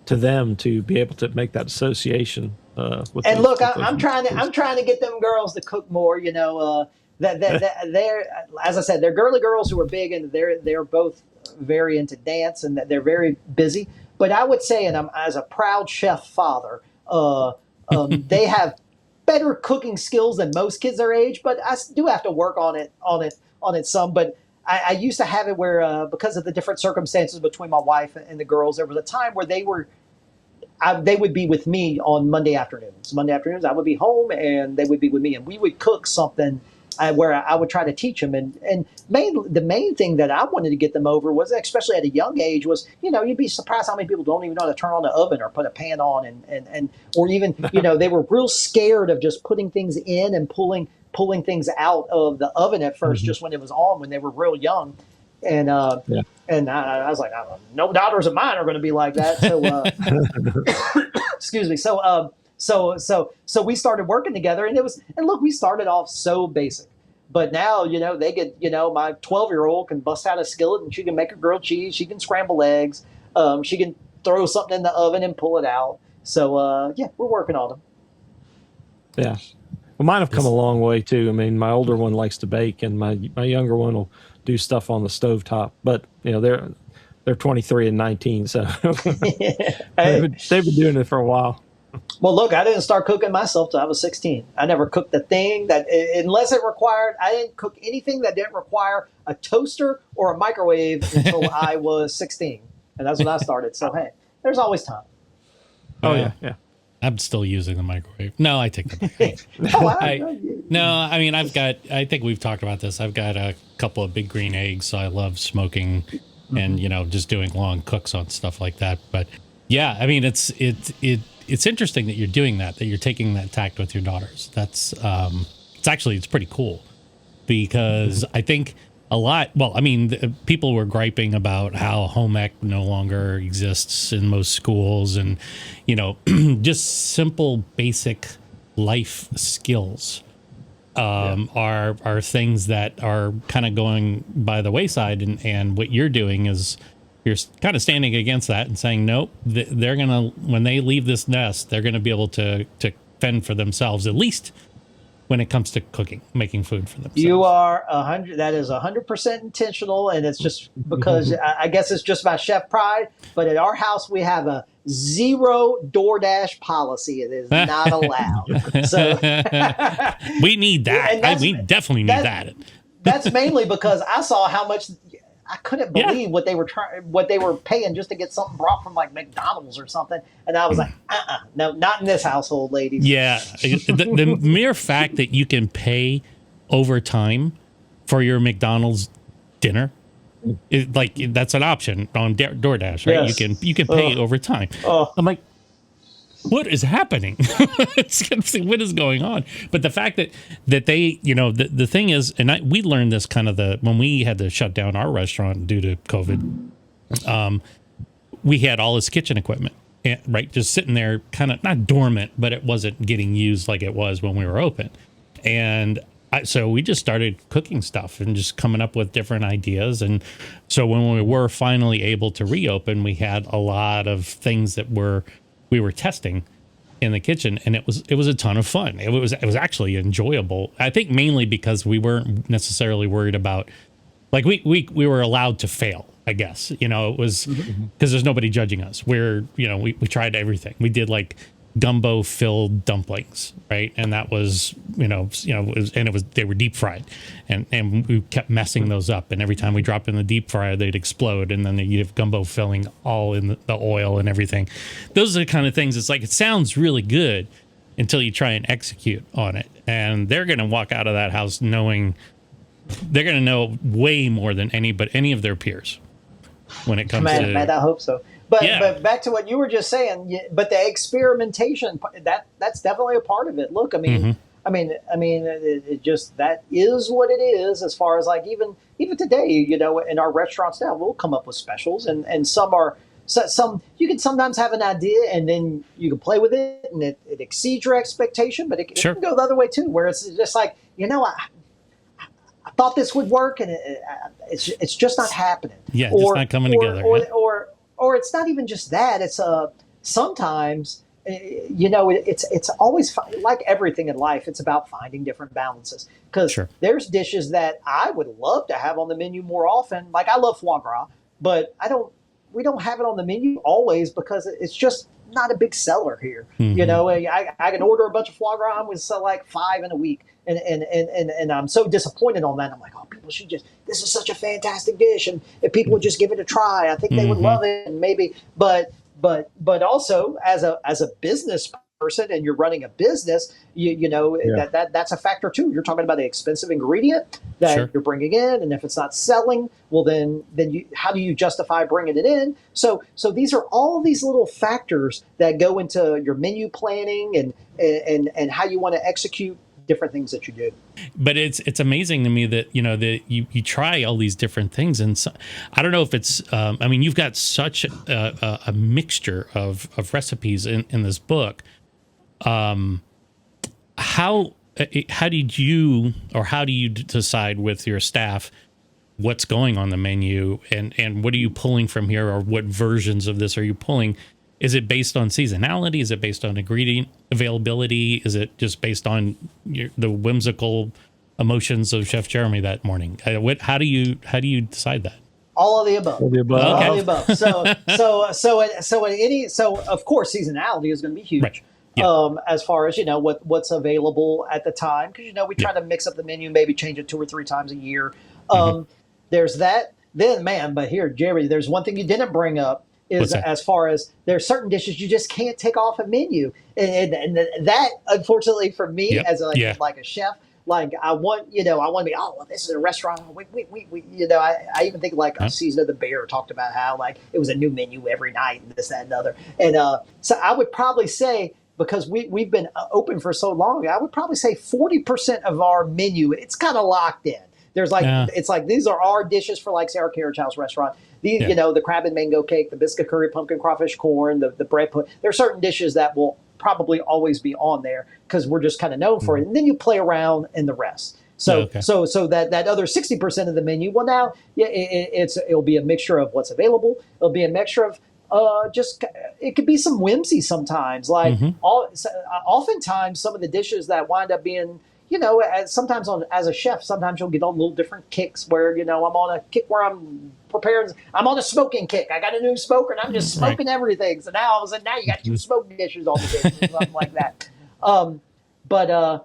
them to be able to make that association. And look, I'm trying to get them girls to cook more. That they're, as I said, they're girly girls who are big, and they're both very into dance, and they're very busy. But I would say, and I'm as a proud chef father, they have better cooking skills than most kids their age. But I do have to work on it some. But I used to have it where because of the different circumstances between my wife and the girls, there was a time where they would be with me on Monday afternoons. Monday afternoons, I would be home and they would be with me, and we would cook something where I would try to teach them. And the main thing that I wanted to get them over was, especially at a young age, was, you'd be surprised how many people don't even know how to turn on the oven or put a pan on, and or even, they were real scared of just putting things in and pulling things out of the oven at first, just when it was on, when they were real young. And and I was like, no daughters of mine are going to be like that. So excuse me. So we started working together, and look, we started off so basic, but now, they get, my 12-year-old can bust out a skillet and she can make a grilled cheese. She can scramble eggs. She can throw something in the oven and pull it out. So, we're working on them. Yeah. Well, mine have come a long way too. I mean, my older one likes to bake, and my younger one will do stuff on the stovetop, but they're 23 and 19. So they've been doing it for a while. Well, look, I didn't start cooking myself till I was 16. I never cooked a thing I didn't cook anything that didn't require a toaster or a microwave until I was 16. And that's when I started. So, hey, there's always time. Oh, yeah. I'm still using the microwave. No, I take the back. I think we've talked about this. I've got a couple of big green eggs, so I love smoking and, just doing long cooks on stuff like that. But yeah, I mean, it's interesting that you're doing that you're taking that tact with your daughters. That's, it's pretty cool, because I think people were griping about how home ec no longer exists in most schools, and, just simple, basic life skills are things that are kind of going by the wayside. And what you're doing is you're kind of standing against that and saying, nope, they're going to, when they leave this nest, they're going to be able to fend for themselves, at least when it comes to cooking, making food for themselves. You are 100. That is 100% intentional, and it's just because I guess it's just my chef pride. But at our house, we have a 0 DoorDash policy. It is not allowed. So we need that. We definitely need that. That's mainly because I saw how much. I couldn't believe what they were paying just to get something brought from like McDonald's or something. And I was like, no, not in this household, ladies. Yeah. The mere fact that you can pay overtime for your McDonald's dinner, that's an option on DoorDash, right? Yes. You can pay overtime. I'm like, what is happening? What is going on? But the fact that they, the thing is, and we learned this when we had to shut down our restaurant due to COVID, we had all this kitchen equipment, right? Just sitting there kind of not dormant, but it wasn't getting used like it was when we were open. And so we just started cooking stuff and just coming up with different ideas. And so when we were finally able to reopen, we had a lot of things that we were testing in the kitchen, and it was a ton of fun. It was actually enjoyable. I think mainly because we weren't necessarily worried about, like, we were allowed to fail, I guess. It was because there's nobody judging us. We tried everything. We did like gumbo filled dumplings, right? And that was, they were deep fried, and we kept messing those up. And every time we dropped in the deep fryer, they'd explode. And then you'd have gumbo filling all in the oil and everything. Those are the kind of things. It's like, it sounds really good until you try and execute on it. And they're going to walk out of that house knowing they're going to know way more than any of their peers when it comes to. Man, I hope so. But back to what you were just saying. But the experimentation, that's definitely a part of it. Look, I mean, it just, that is what it is. As far as like even today, in our restaurants now, we'll come up with specials, and some you can sometimes have an idea and then you can play with it and it exceeds your expectation, but it can go the other way too, where it's just like, I thought this would work, and it's just not happening. Yeah, it's not coming together. Or it's not even just that. It's sometimes, it's always like everything in life. It's about finding different balances, because there's dishes that I would love to have on the menu more often. Like, I love foie gras, but we don't have it on the menu always because it's just not a big seller here. I can order a bunch of foie gras. I'm going to sell like 5 in a week. And I'm so disappointed on that. I'm like, people should this is such a fantastic dish. And if people would just give it a try, I think they would love it. And maybe, but also as a business person and you're running a business, that's a factor too. You're talking about an expensive ingredient that Sure. you're bringing in, and if it's not selling, well, then how do you justify bringing it in? So these are all these little factors that go into your menu planning and how you want to execute different things that you do. But it's amazing to me that that you try all these different things, and so, I don't know if it's I mean, you've got such a mixture of recipes in this book. How did you, or how do you decide with your staff what's going on the menu, and what are you pulling from here, or what versions of this are you pulling? Is it based on seasonality? Is it based on ingredient availability? Is it just based on the whimsical emotions of Chef Jeremy that morning? How do you decide that? All of the above. All of the above. Okay. All of the above. So of course seasonality is going to be huge. Right. Yeah. As far as what's available at the time, because we try to mix up the menu, maybe change it 2 or 3 times a year. There's that. Then, man, but here, Jerry, there's one thing you didn't bring up is as far as there's certain dishes you just can't take off a menu, and that unfortunately for me as like a chef. Like I want to be, this is a restaurant. I even think like a Season of the Bear talked about how like it was a new menu every night and this, that, and the other. And so I would probably say, because we've been open for so long, I would probably say 40% of our menu, it's kind of locked in. There's it's like, these are our dishes for like, say, our Carriage House restaurant. These, the crab and mango cake, the biscuit curry, pumpkin crawfish corn, the bread pudding. There are certain dishes that will probably always be on there because we're just kind of known for it. And then you play around in the rest. So so that other 60% of the menu, well, now it'll be a mixture of what's available. It'll be a mixture of it could be some whimsy sometimes. Like oftentimes some of the dishes that wind up being, sometimes as a chef, sometimes you'll get on little different kicks where, I'm on a kick where I'm prepared. I'm on a smoking kick. I got a new smoker and I'm just smoking everything. So now all of a sudden, now you got 2 smoke dishes on the dish, something like that. But other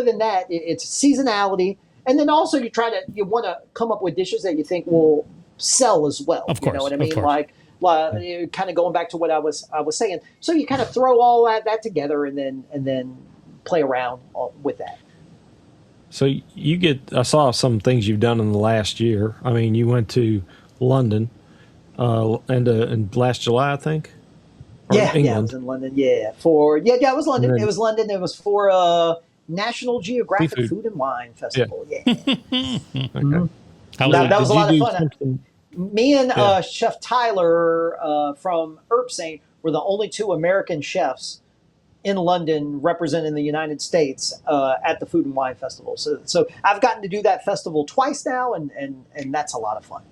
than that, it's seasonality. And then also you want to come up with dishes that you think will sell as well. Of course, you know what I mean? Like kind of going back to what I was saying. So you kind of throw all that together and then play around with that. So I saw some things you've done in the last year. I mean, you went to London and last July, I think. Yeah, I was in London. Yeah, it was London. It was London. It was for National Geographic Food and Wine Festival. Yeah. Okay. That was a lot of fun. Me and Chef Tyler from Saint were the only 2 American chefs in London representing the United States at the Food and Wine Festival. So I've gotten to do that festival twice now, and that's a lot of fun.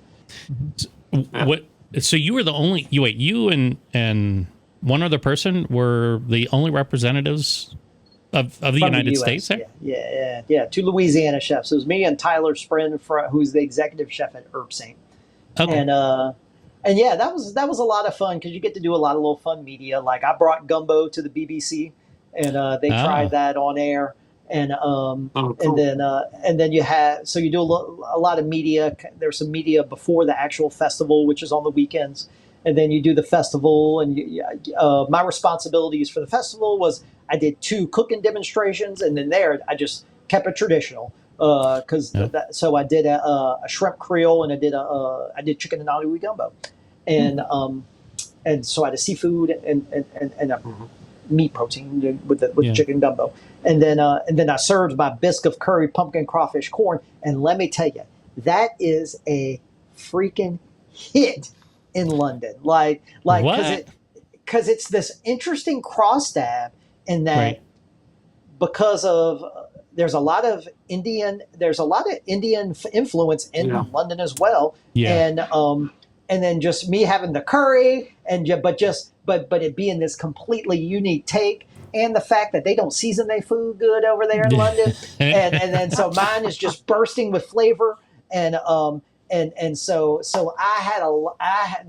So you were the only you and one other person were the only representatives of the United States there? Yeah. 2 Louisiana chefs. It was me and Tyler Sprin, who's the executive chef at Saint. Okay. And yeah, that was a lot of fun because you get to do a lot of little fun media. Like I brought gumbo to the BBC, and they tried that on air. And cool. and then you do a lot of media. There's some media before the actual festival, which is on the weekends, and then you do the festival. And my responsibilities for the festival was I did 2 cooking demonstrations, and then I just kept it traditional. So I did a shrimp creole, and I did chicken and andouille gumbo, and so I had a seafood and a meat protein with the chicken gumbo, and then I served my biscuit curry pumpkin crawfish corn, and let me tell you, that is a freaking hit in London, because it's this interesting cross stab in that because of. There's a lot of Indian influence in London as well. Yeah. And then just me having the curry but it being this completely unique take, and the fact that they don't season their food good over there in London. and then so mine is just bursting with flavor. And so I had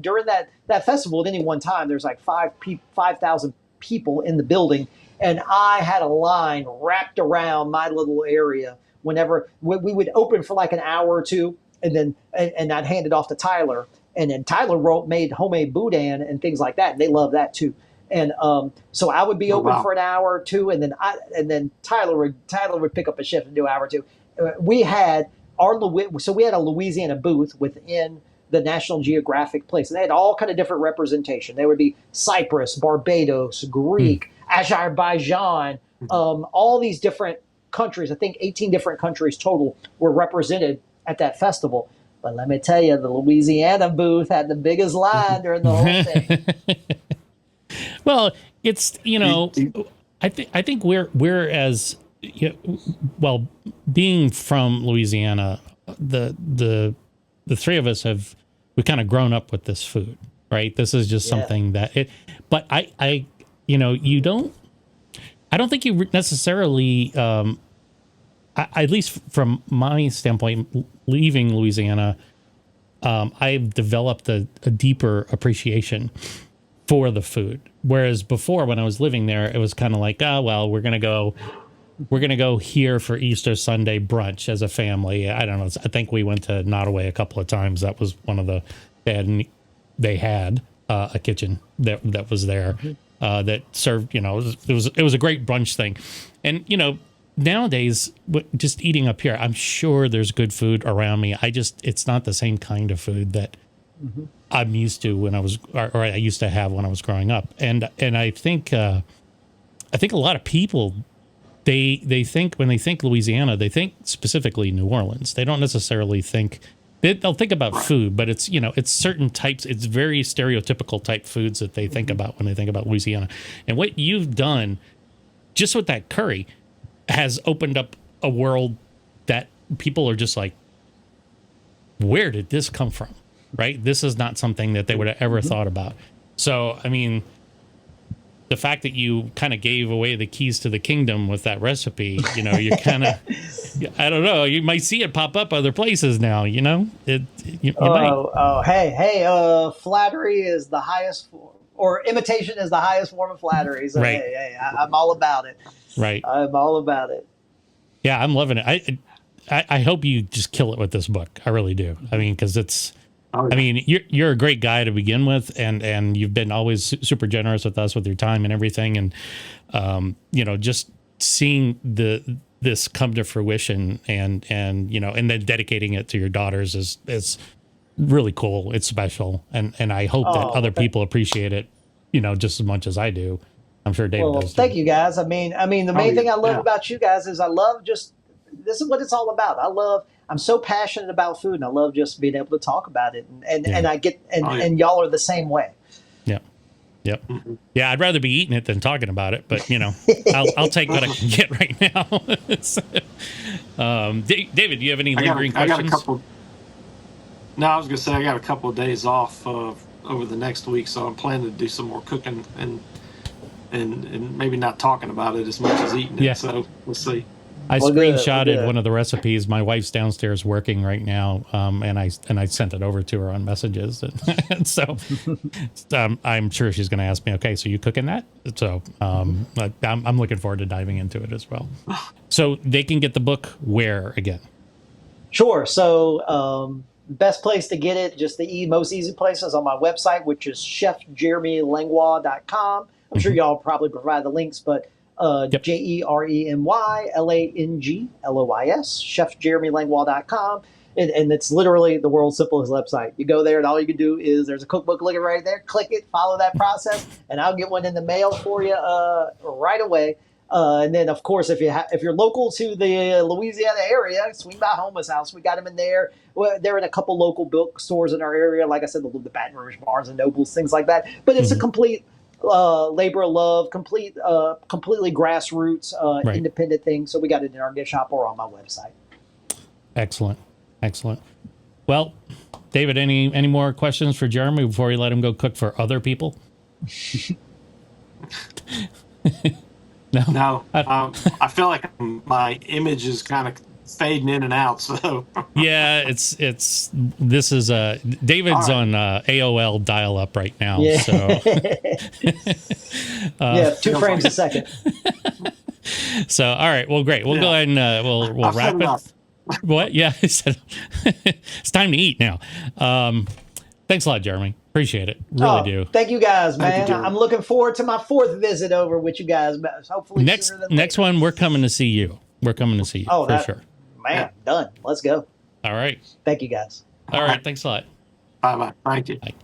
during that festival at any one time, there's like 5,000 people in the building. And I had a line wrapped around my little area whenever we would open for like an hour or 2, and then and I'd hand it off to Tyler, and then Tyler made homemade boudin and things like that, and they love that too. And so I would be Oh, open wow. for an hour or two, and then Tyler would pick up a shift and do an hour or two. We had we had a Louisiana booth within the National Geographic place, and they had all kind of different representation. There would be Cyprus, Barbados, Greek, Azerbaijan, all these different countries. I think 18 different countries total were represented at that festival. But let me tell you, the Louisiana booth had the biggest line during the whole thing. Well, it's, I think we're as, well, being from Louisiana, the three of us we kind of grown up with this food, right? This is just something but I don't think you necessarily, at least from my standpoint, leaving Louisiana, I've developed a deeper appreciation for the food. Whereas before, when I was living there, it was kind of like, oh, well, we're going to go here for Easter Sunday brunch as a family. I don't know. I think we went to Nottoway a couple of times. That was one of they had a kitchen that was there that served, it was a great brunch thing. And, nowadays, just eating up here, I'm sure there's good food around me. It's not the same kind of food that I'm used to when I was, or I used to have when I was growing up. And I think a lot of people, they think, when they think Louisiana, they think specifically New Orleans. They don't necessarily think, they'll think about food, but it's, it's certain types, it's very stereotypical type foods that they think about when they think about Louisiana. And what you've done just with that curry has opened up a world that people are just like, where did this come from? Right? This is not something that they would have ever thought about. So, I mean, the fact that you kind of gave away the keys to the kingdom with that recipe, you kind of, I don't know, you might see it pop up other places now, you might. Hey, flattery is the highest or imitation is the highest form of flattery. So, right. Hey, I'm all about it. Right. I'm all about it. Yeah, I'm loving it. I hope you just kill it with this book. I really do. I mean, because you're a great guy to begin with, and you've been always super generous with us with your time and everything. And, just seeing this come to fruition and then dedicating it to your daughters is really cool. It's special. And I hope that other people appreciate it, just as much as I do. I'm sure David does. Thank you guys. I mean, the main thing I love about you guys is I love this is what it's all about. I'm so passionate about food, and I love just being able to talk about it. And I get, and y'all are the same way. Yeah. Yep. Mm-hmm. Yeah. I'd rather be eating it than talking about it, but I'll take what I can get right now. David, do you have any lingering questions? I got a couple. No, I was going to say I got a couple of days off over the next week, so I'm planning to do some more cooking and maybe not talking about it as much as eating it. So we'll see. I screenshotted one of the recipes. My wife's downstairs working right now, and I sent it over to her on messages. And so I'm sure she's going to ask me, okay, so you cooking that? So I'm looking forward to diving into it as well. So they can get the book where again? Sure. So best place to get it, just the most easy place is on my website, which is chefjeremylanglois.com. I'm sure y'all probably provide the links, but JeremyLanglois, chefjeremylanglois.com. And it's literally the world's simplest website. You go there and all you can do is there's a cookbook looking right there. Click it, follow that process, and I'll get one in the mail for you right away. And then, of course, if you're local to the Louisiana area, swing by Homa's house. We got them in there. They're in a couple local bookstores in our area. Like I said, the Baton Rouge Barnes and Nobles, things like that. But it's a complete labor of love, completely grassroots, independent thing. So we got it in our gift shop or on my website. Excellent. Well, David, any more questions for Jeremy before you let him go cook for other people? No. I feel like my image is kind of fading in and out. So yeah, this is David's on AOL dial-up right now. Yeah. So 2 frames a second. So all right, well, great. We'll go ahead and we'll wrap it. What? Yeah, it's time to eat now. Thanks a lot, Jeremy. Appreciate it. Really do. Thank you guys, man. Thank you, Jerry. I'm looking forward to my 4th visit over with you guys. Hopefully Next sooner than later. one, we're coming to see you. We're coming to see you for sure. Man, done. Let's go. All right. Thank you guys. All right. Thanks a lot. Bye bye. Thank you. Bye.